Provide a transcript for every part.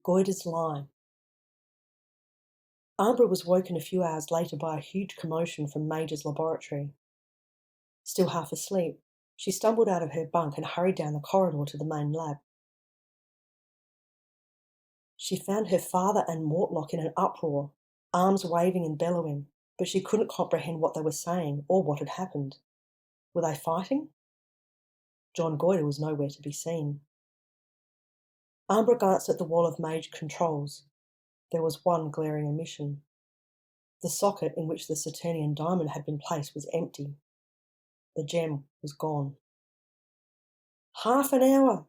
Goyder's line. Ambra was woken a few hours later by a huge commotion from MAGE's laboratory. Still half asleep, she stumbled out of her bunk and hurried down the corridor to the main lab. She found her father and Mortlock in an uproar, arms waving and bellowing, but she couldn't comprehend what they were saying or what had happened. Were they fighting? John Goyder was nowhere to be seen. Ambra glanced at the wall of MAGE controls. There was one glaring omission. The socket in which the Saturnian diamond had been placed was empty. The gem was gone. "Half an hour!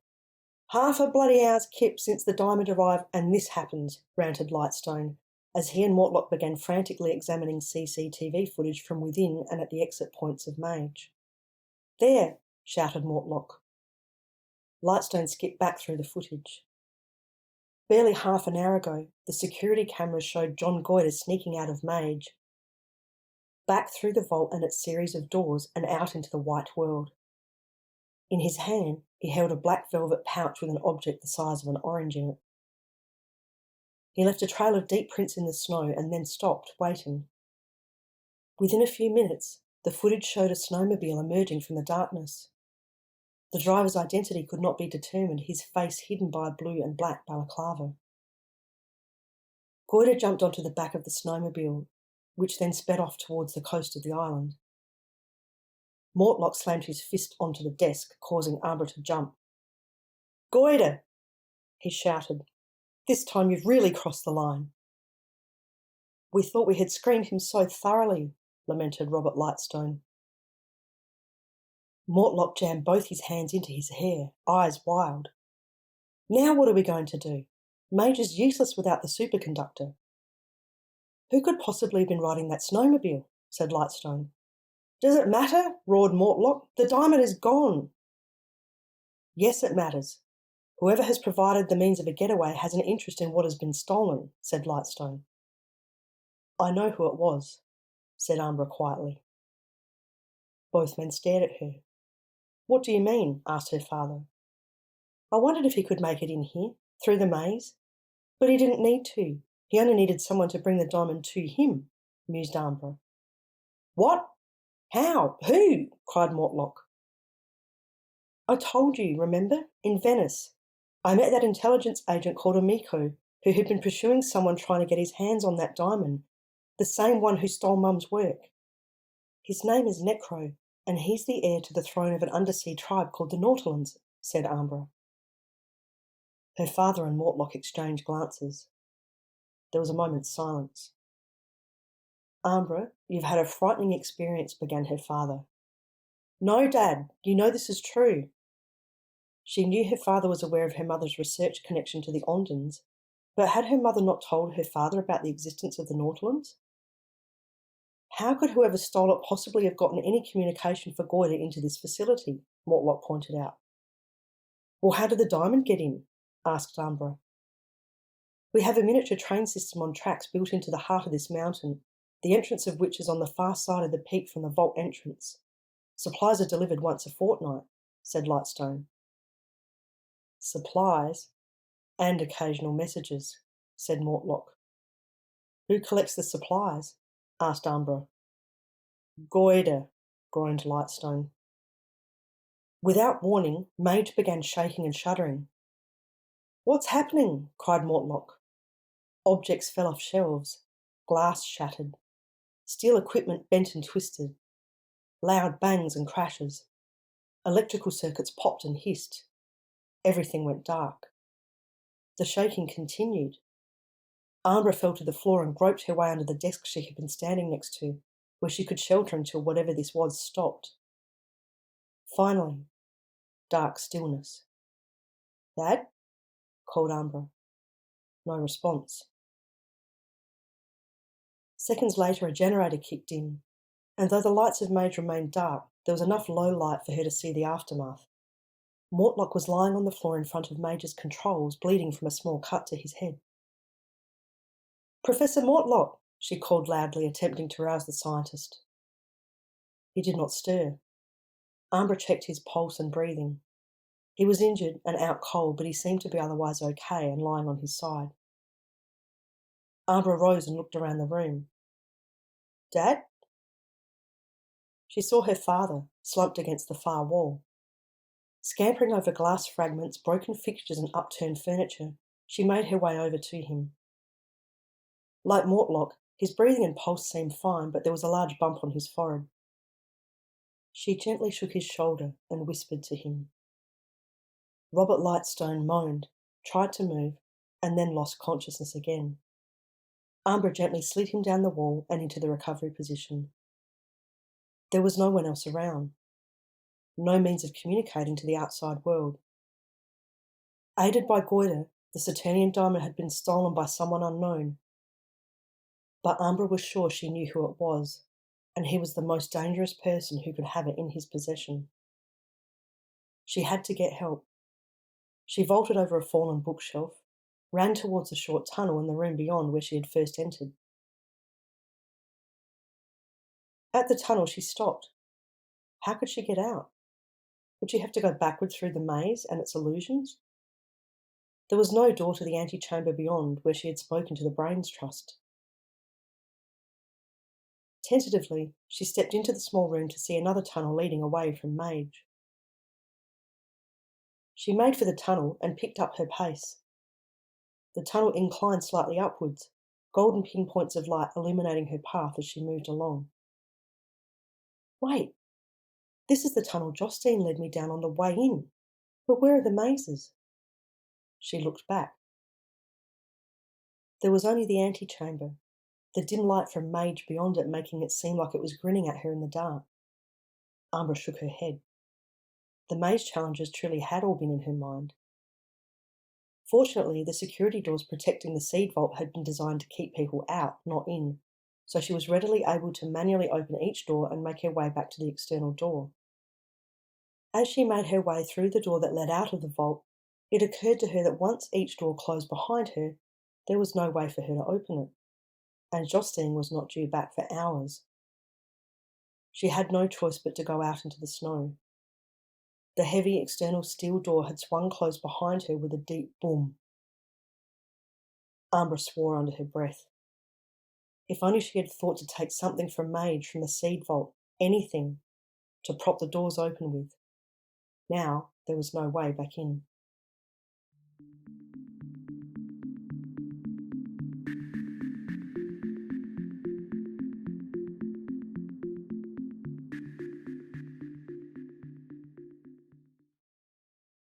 Half a bloody hour's kip since the diamond arrived and this happened," ranted Lightstone, as he and Mortlock began frantically examining CCTV footage from within and at the exit points of MAGE. "There!" shouted Mortlock. Lightstone skipped back through the footage. Barely half an hour ago, the security cameras showed John Goyder sneaking out of MAGE, back through the vault and its series of doors and out into the white world. In his hand, he held a black velvet pouch with an object the size of an orange in it. He left a trail of deep prints in the snow and then stopped, waiting. Within a few minutes, the footage showed a snowmobile emerging from the darkness. The driver's identity could not be determined, his face hidden by a blue and black balaclava. Goyder jumped onto the back of the snowmobile, which then sped off towards the coast of the island. Mortlock slammed his fist onto the desk, causing Ambra to jump. "Goyder!" he shouted. "This time you've really crossed the line." "We thought we had screened him so thoroughly," lamented Robert Lightstone. Mortlock jammed both his hands into his hair, eyes wild. "Now what are we going to do? MAGE is useless without the superconductor." "Who could possibly have been riding that snowmobile?" said Lightstone. "Does it matter?" roared Mortlock. "The diamond is gone." "Yes, it matters. Whoever has provided the means of a getaway has an interest in what has been stolen," said Lightstone. "I know who it was," said Ambra quietly. Both men stared at her. "What do you mean?" asked her father. "I wondered if he could make it in here, through the maze. But he didn't need to. He only needed someone to bring the diamond to him," mused Ambra. "What? How? Who?" cried Mortlock. "I told you, remember? In Venice. I met that intelligence agent called Amico, who had been pursuing someone trying to get his hands on that diamond, the same one who stole Mum's work. His name is Necro, and he's the heir to the throne of an undersea tribe called the Nautilus," said Ambra. Her father and Mortlock exchanged glances. There was a moment's silence. "Ambra, you've had a frightening experience," began her father. "No, Dad, you know this is true." She knew her father was aware of her mother's research connection to the Ondans, but had her mother not told her father about the existence of the Nautilus? "How could whoever stole it possibly have gotten any communication for Goyder into this facility?" Mortlock pointed out. "Well, how did the diamond get in?" asked Ambra. "We have a miniature train system on tracks built into the heart of this mountain, the entrance of which is on the far side of the peak from the vault entrance. Supplies are delivered once a fortnight," said Lightstone. "Supplies and occasional messages," said Mortlock. "Who collects the supplies?" asked Ambra. "Goyder," groaned Lightstone. Without warning, MAGE began shaking and shuddering. "What's happening?" cried Mortlock. Objects fell off shelves. Glass shattered. Steel equipment bent and twisted. Loud bangs and crashes. Electrical circuits popped and hissed. Everything went dark. The shaking continued. Ambra fell to the floor and groped her way under the desk she had been standing next to, where she could shelter until whatever this was stopped. Finally, dark stillness. "Dad?" called Ambra. No response. Seconds later, a generator kicked in, and though the lights of MAGE remained dark, there was enough low light for her to see the aftermath. Mortlock was lying on the floor in front of MAGE's controls, bleeding from a small cut to his head. "Professor Mortlock, she called loudly, attempting to rouse the scientist. He did not stir. Ambra checked his pulse and breathing. He was injured and out cold, but he seemed to be otherwise okay and lying on his side. Ambra rose and looked around the room. "Dad?" She saw her father, slumped against the far wall. Scampering over glass fragments, broken fixtures and upturned furniture, she made her way over to him. Like Mortlock, his breathing and pulse seemed fine, but there was a large bump on his forehead. She gently shook his shoulder and whispered to him. Robert Lightstone moaned, tried to move, and then lost consciousness again. Ambra gently slid him down the wall and into the recovery position. There was no one else around. No means of communicating to the outside world. Aided by Goyder, the Saturnian diamond had been stolen by someone unknown. But Ambra was sure she knew who it was, and he was the most dangerous person who could have it in his possession. She had to get help. She vaulted over a fallen bookshelf, ran towards a short tunnel in the room beyond where she had first entered. At the tunnel, she stopped. How could she get out? Would she have to go backward through the maze and its illusions? There was no door to the antechamber beyond where she had spoken to the Brains Trust. Tentatively, she stepped into the small room to see another tunnel leading away from MAGE. She made for the tunnel and picked up her pace. The tunnel inclined slightly upwards, golden pinpoints of light illuminating her path as she moved along. Wait, this is the tunnel Justine led me down on the way in. But where are the mazes? She looked back. There was only the antechamber, the dim light from MAGE beyond it making it seem like it was grinning at her in the dark. Ambra shook her head. The maze challenges truly had all been in her mind. Fortunately, the security doors protecting the seed vault had been designed to keep people out, not in, so she was readily able to manually open each door and make her way back to the external door. As she made her way through the door that led out of the vault, it occurred to her that once each door closed behind her, there was no way for her to open it, and Justine was not due back for hours. She had no choice but to go out into the snow. The heavy external steel door had swung closed behind her with a deep boom. Ambra swore under her breath. If only she had thought to take something from MAGE from the seed vault, anything, to prop the doors open with. Now there was no way back in.